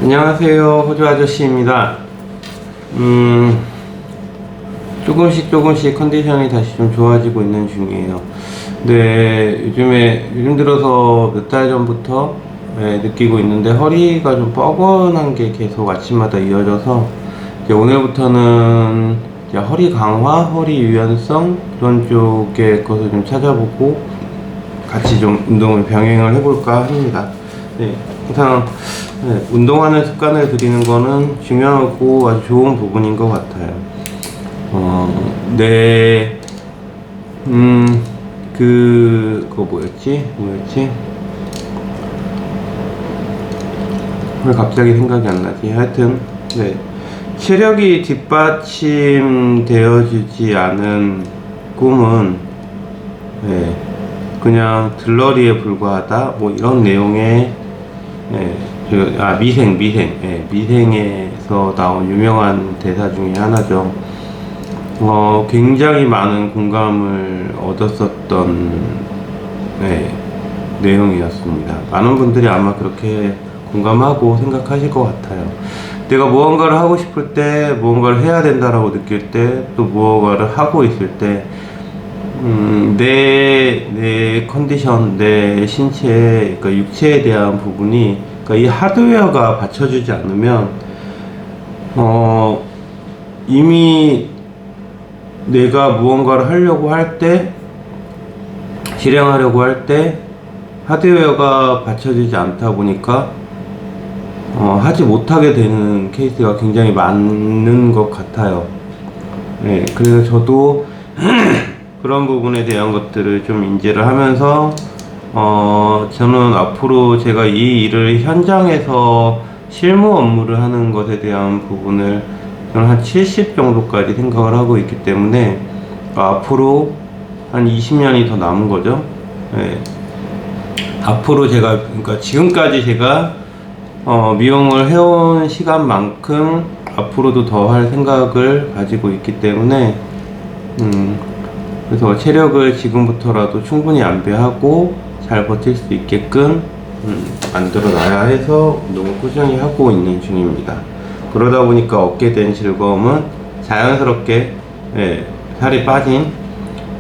안녕하세요, 호주 아저씨입니다. 조금씩 컨디션이 다시 좀 좋아지고 있는 중이에요. 근데 요즘 들어서 몇 달 전부터 느끼고 있는데 허리가 좀 뻐근한 게 계속 아침마다 이어져서 이제 오늘부터는 이제 허리 강화, 허리 유연성 그런 쪽의 것을 좀 찾아보고 같이 좀 운동을 병행을 해볼까 합니다. 네, 항상 운동하는 습관을 들이는 거는 중요하고 아주 좋은 부분인 것 같아요. 그거 뭐였지? 왜 갑자기 생각이 안 나지? 하여튼, 체력이 뒷받침되어지지 않은 꿈은, 그냥 들러리에 불과하다? 뭐 이런 내용의, 미생에서 나온 유명한 대사 중에 하나죠. 굉장히 많은 공감을 얻었었던 내용이었습니다. 많은 분들이 아마 그렇게 공감하고 생각하실 것 같아요. 내가 무언가를 하고 싶을 때, 무언가를 해야 된다라고 느낄 때, 또 무언가를 하고 있을 때, 내 컨디션, 내 신체, 그러니까 육체에 대한 부분이, 그러니까 이 하드웨어가 받쳐주지 않으면, 이미 내가 무언가를 하려고 할 때, 실행하려고 할 때, 하드웨어가 받쳐지지 않다 보니까, 하지 못하게 되는 케이스가 굉장히 많은 것 같아요. 그래서 저도 그런 부분에 대한 것들을 좀 인지를 하면서, 저는 앞으로 제가 이 일을 현장에서 실무 업무를 하는 것에 대한 부분을 저는 한 70 정도까지 생각을 하고 있기 때문에, 앞으로 한 20년이 더 남은 거죠. 앞으로 그러니까 지금까지 제가 미용을 해온 시간만큼 앞으로도 더 할 생각을 가지고 있기 때문에, 그래서 체력을 지금부터라도 충분히 안배하고 잘 버틸 수 있게끔 만들어 놔야 해서 운동을 꾸준히 하고 있는 중입니다. 그러다 보니까 얻게 된 즐거움은 자연스럽게 살이 빠진,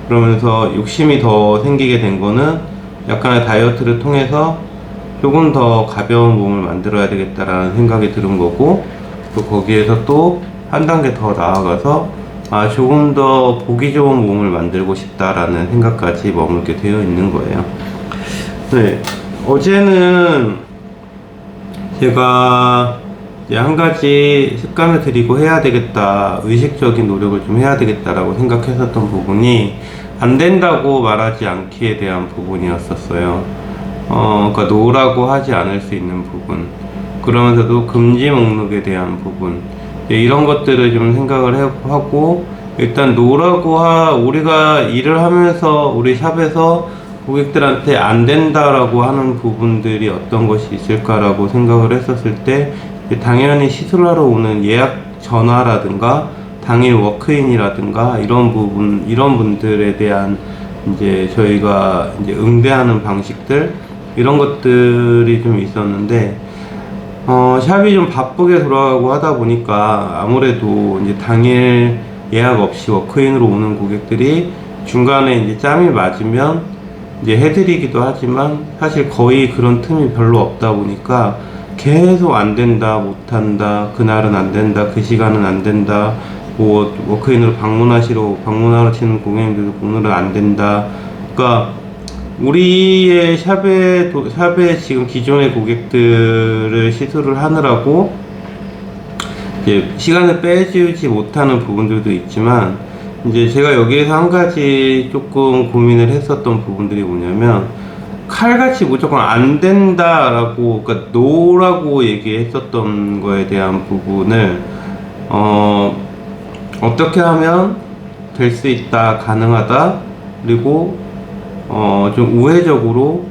그러면서 욕심이 더 생기게 된 거는 약간의 다이어트를 통해서 조금 더 가벼운 몸을 만들어야 되겠다라는 생각이 드는 거고, 또 거기에서 또 한 단계 더 나아가서 조금 더 보기 좋은 몸을 만들고 싶다라는 생각까지 머물게 되어 있는 거예요. 어제는 제가 이제 한 가지 습관을 들이고 해야 되겠다, 의식적인 노력을 좀 해야 되겠다라고 생각했었던 부분이 안 된다고 말하지 않기에 대한 부분이었었어요. 그러니까 노라고 하지 않을 수 있는 부분, 그러면서도 금지 목록에 대한 부분, 이런 것들을 좀 생각을 하고, 일단 노라고 우리가 일을 하면서 우리 샵에서 고객들한테 안 된다라고 하는 부분들이 어떤 것이 있을까라고 생각을 했었을 때, 당연히 시술하러 오는 예약 전화라든가 당일 워크인이라든가 이런 분들에 대한 이제 저희가 이제 응대하는 방식들, 이런 것들이 좀 있었는데, 샵이 좀 바쁘게 돌아가고 하다 보니까 아무래도 이제 당일 예약 없이 워크인으로 오는 고객들이 중간에 이제 짬이 맞으면 이제 해드리기도 하지만, 사실 거의 그런 틈이 별로 없다 보니까 계속 안 된다, 못 한다, 그날은 안 된다, 그 시간은 안 된다, 뭐 워크인으로 방문하시는 고객님들도 오늘은 안 된다. 그러니까 우리의 샵에 지금 기존의 고객들을 시술을 하느라고 이제 시간을 빼주지 못하는 부분들도 있지만, 이제 제가 여기에서 한 가지 조금 고민을 했었던 부분들이 뭐냐면, 칼같이 무조건 안 된다라고, 그러니까 노라고 얘기했었던 거에 대한 부분을 어떻게 하면 될 수 있다, 가능하다, 그리고 좀 우회적으로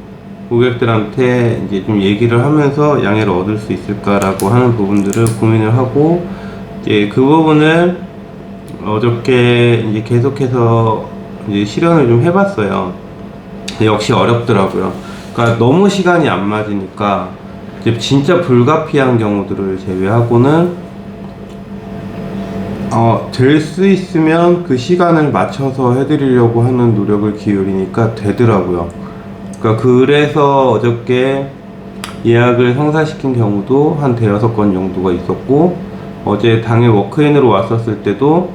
고객들한테 이제 좀 얘기를 하면서 양해를 얻을 수 있을까라고 하는 부분들을 고민을 하고, 이제 그 부분을 어저께 이제 계속해서 이제 실현을 좀 해봤어요. 역시 어렵더라고요. 그러니까 너무 시간이 안 맞으니까 이제 진짜 불가피한 경우들을 제외하고는 될 수 있으면 그 시간을 맞춰서 해드리려고 하는 노력을 기울이니까 되더라고요. 그러니까 그래서 어저께 예약을 성사시킨 경우도 한 대여섯 건 정도가 있었고, 어제 당일 워크인으로 왔었을 때도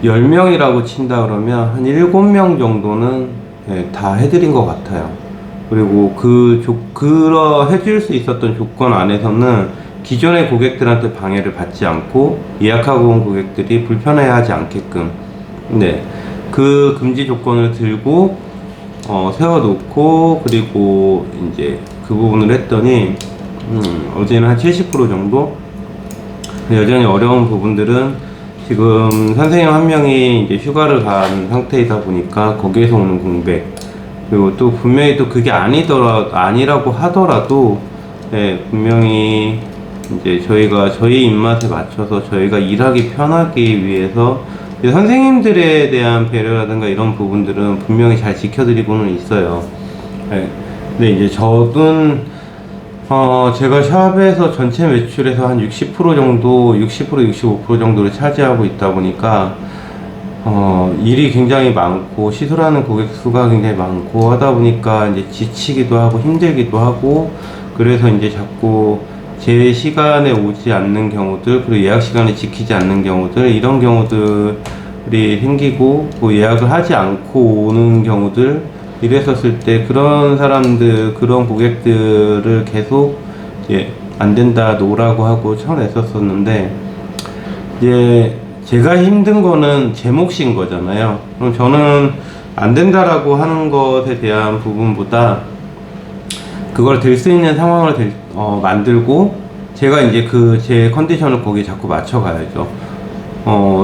10명이라고 친다 그러면 한 7명 정도는 다 해드린 것 같아요. 그리고 해줄 수 있었던 조건 안에서는 기존의 고객들한테 방해를 받지 않고 예약하고 온 고객들이 불편해하지 않게끔 그 금지 조건을 들고 세워놓고, 그리고 이제 그 부분을 했더니 어제는 한 70% 정도. 여전히 어려운 부분들은 지금 선생님 한 명이 이제 휴가를 간 상태이다 보니까 거기에서 오는 공백, 그리고 또 분명히 또 그게 아니라고 하더라도 분명히 이제 저희가 저희 입맛에 맞춰서 저희가 일하기 편하기 위해서 선생님들에 대한 배려라든가 이런 부분들은 분명히 잘 지켜드리고는 있어요. 근데 이제 저는 제가 샵에서 전체 매출에서 한 60% 정도, 65% 정도를 차지하고 있다 보니까 일이 굉장히 많고 시술하는 고객 수가 굉장히 많고 하다 보니까 이제 지치기도 하고 힘들기도 하고, 그래서 이제 자꾸 제 시간에 오지 않는 경우들, 그리고 예약 시간을 지키지 않는 경우들, 이런 경우들이 생기고, 뭐 예약을 하지 않고 오는 경우들, 이랬었을 때 그런 사람들, 그런 고객들을 계속 안 된다, 노라고 하고 쳐냈었었는데, 이제 제가 힘든 거는 제 몫인 거잖아요. 그럼 저는 안 된다라고 하는 것에 대한 부분보다 그걸 될 수 있는 상황을 만들고, 제가 이제 제 컨디션을 거기에 자꾸 맞춰가야죠.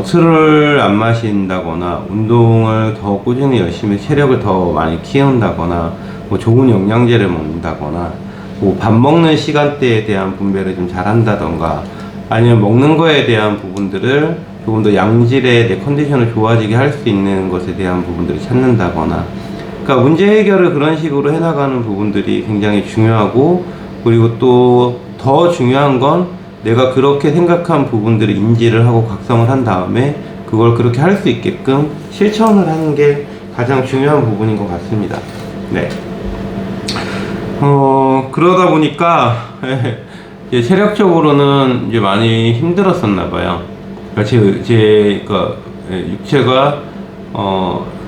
술을 안 마신다거나, 운동을 더 꾸준히 열심히 체력을 더 많이 키운다거나, 뭐 좋은 영양제를 먹는다거나, 뭐 밥 먹는 시간대에 대한 분배를 좀 잘한다던가, 아니면 먹는 거에 대한 부분들을 조금 더 양질의 내 컨디션을 좋아지게 할 수 있는 것에 대한 부분들을 찾는다거나, 그러니까 문제 해결을 그런 식으로 해나가는 부분들이 굉장히 중요하고, 그리고 또 더 중요한 건 내가 그렇게 생각한 부분들을 인지를 하고 각성을 한 다음에 그걸 그렇게 할 수 있게끔 실천을 하는 게 가장 중요한 부분인 것 같습니다. 그러다 보니까 이제 체력적으로는 이제 많이 힘들었었나 봐요. 그러니까 육체가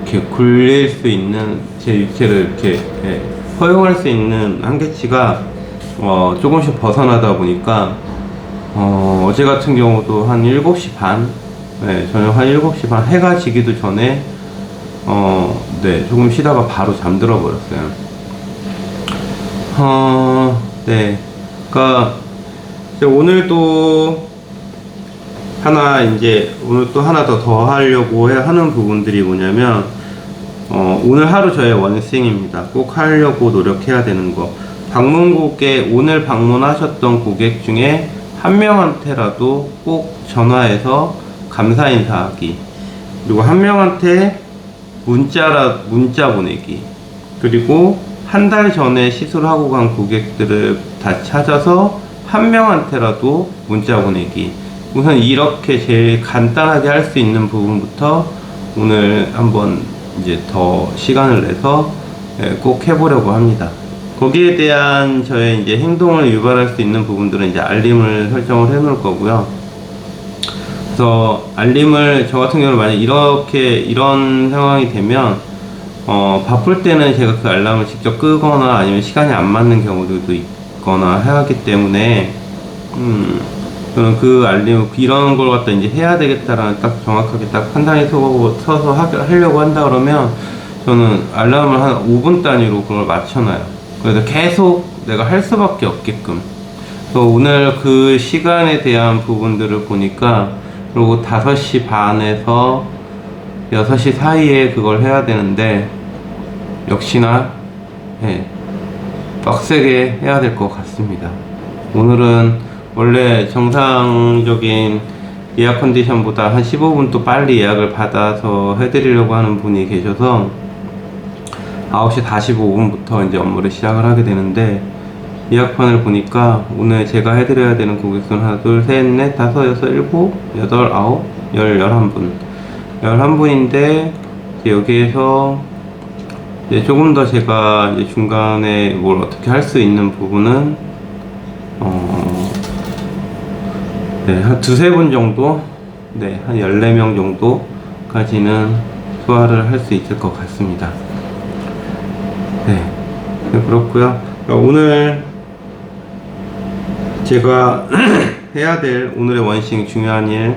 이렇게 굴릴 수 있는, 제 육체를 이렇게 허용할 수 있는 한계치가 조금씩 벗어나다 보니까 어제 같은 경우도 한 7시 반, 저녁 한 7시 반, 해가 지기도 전에 조금 쉬다가 바로 잠들어 버렸어요. 그러니까 오늘 또 하나 더 하려고 하는 부분들이 뭐냐면, 오늘 하루 저의 원싱입니다. 꼭 하려고 노력해야 되는 거. 방문국에 오늘 방문하셨던 고객 중에 한 명한테라도 꼭 전화해서 감사 인사하기, 그리고 한 명한테 문자 보내기, 그리고 한 달 전에 시술하고 간 고객들을 다 찾아서 한 명한테라도 문자 보내기. 우선 이렇게 제일 간단하게 할 수 있는 부분부터 오늘 한번 이제 더 시간을 내서 꼭 해보려고 합니다. 거기에 대한 저의 이제 행동을 유발할 수 있는 부분들은 이제 알림을 설정을 해 놓을 거고요. 그래서 알림을, 저 같은 경우는 만약 이런 상황이 되면 바쁠 때는 제가 그 알람을 직접 끄거나 아니면 시간이 안 맞는 경우들도 있거나 하기 때문에 저는 그 알림, 이런 걸 갖다 이제 해야 되겠다라는 딱 정확하게 딱 판단이 서서 하려고 한다 그러면 저는 알람을 한 5분 단위로 그걸 맞춰놔요. 그래서 계속 내가 할 수밖에 없게끔. 그래서 오늘 그 시간에 대한 부분들을 보니까, 그리고 5시 반에서 6시 사이에 그걸 해야 되는데, 역시나 빡세게 해야 될 것 같습니다. 오늘은 원래 정상적인 예약 컨디션보다 한 15분 또 빨리 예약을 받아서 해드리려고 하는 분이 계셔서 9시 45분부터 이제 업무를 시작을 하게 되는데, 예약판을 보니까 오늘 제가 해드려야 되는 고객수는 하나, 둘, 셋, 넷, 다섯, 여섯, 일곱, 여덟, 아홉, 11분. 11분인데, 여기에서 이제 조금 더 제가 이제 중간에 뭘 어떻게 할 수 있는 부분은, 네, 한 두세 분 정도, 네, 한 14명 정도까지는 소화를 할 수 있을 것 같습니다. 네, 그렇고요. 오늘 제가 해야 될 오늘의 원칙 중요한 일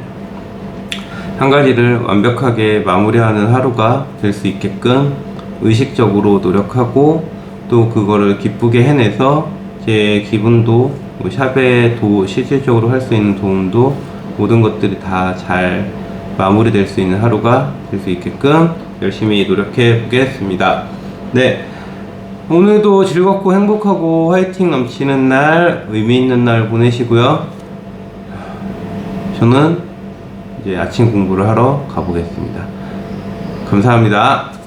한 가지를 완벽하게 마무리하는 하루가 될 수 있게끔 의식적으로 노력하고, 또 그거를 기쁘게 해내서 제 기분도, 뭐 샵에 실질적으로 할 수 있는 도움도, 모든 것들이 다 잘 마무리될 수 있는 하루가 될 수 있게끔 열심히 노력해 보겠습니다. 네, 오늘도 즐겁고 행복하고 화이팅 넘치는 날, 의미 있는 날 보내시고요. 저는 이제 아침 공부를 하러 가보겠습니다. 감사합니다.